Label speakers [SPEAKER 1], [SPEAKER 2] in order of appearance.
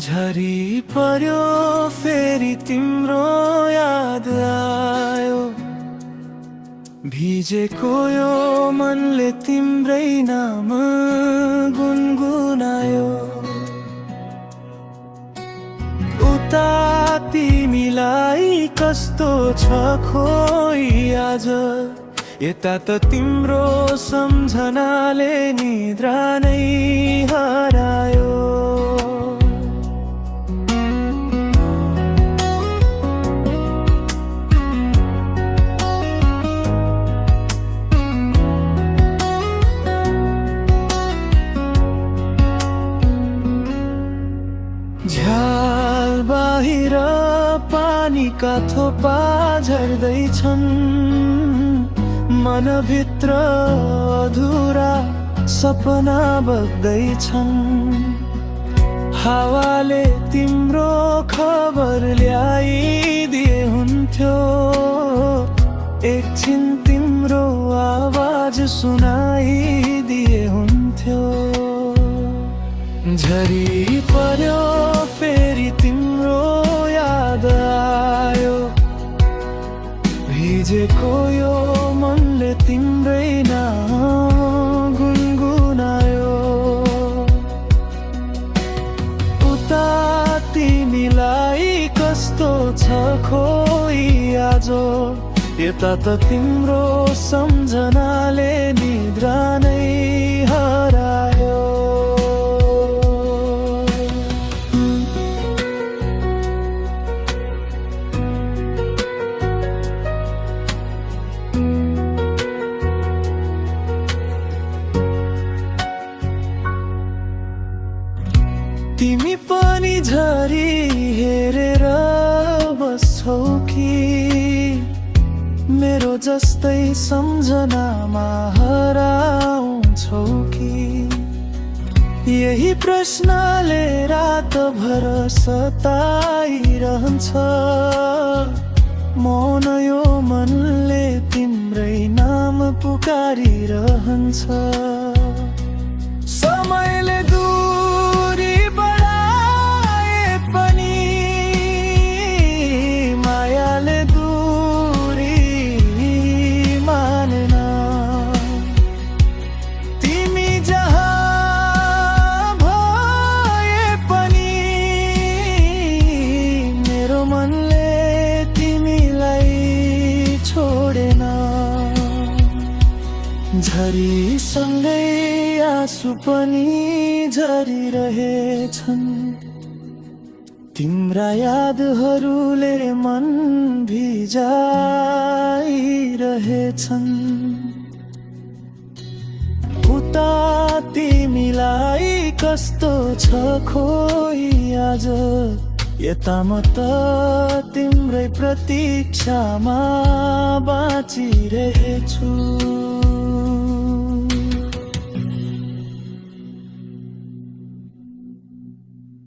[SPEAKER 1] झरी पर्यो फेरि तिम्रो याद आयो, भिजेको यो मनले तिम्रै नाम गुनगुनायो। उता तिमीलाई कस्तो छ खोइ आज, यता त तिम्रो सम्झनाले निद्रा नै हरायो। झ्याल बाहिर पानीका थोपा झर्दैछन्, मनभित्र अधुरा सपना बग्दैछन्। हावाले तिम्रो खबर ल्याइदिए हुन्थ्यो, एकछिन तिम्रो आवाज सुनाइदिए हुन्थ्यो। झरी पर्यो फेरि तिम्रो याद आयो, भिजेको यो मनले तिम्रै नाम गुनगुनायो। उता तिमीलाई कस्तो छ खोइ आज, यता त तिम्रो सम्झनाले निद्रा नै हरायो। तिमी पनि झरी हेरेर बस्छौ कि, मेरो जस्तै सम्झनामा हराउँछौ कि? यही प्रश्नले रातभर सताइरहन्छ, मौन यो मनले तिम्रै नाम पुकारिरहन्छ। समयले दूरी बढाए पनि, मायाले दूरी मानेन। तिमी जहाँ भए पनि, मेरो मनले तिमीलाई छोडेन। झरीसँगै आँसु पनि झरिरहेछन्, तिम्रा यादहरूले मन भिजाइरहेछन्। उता तिमीलाई कस्तो छ खोइ आज, यता म त तिम्रै प्रतीक्षामा बाँचिरहेछु।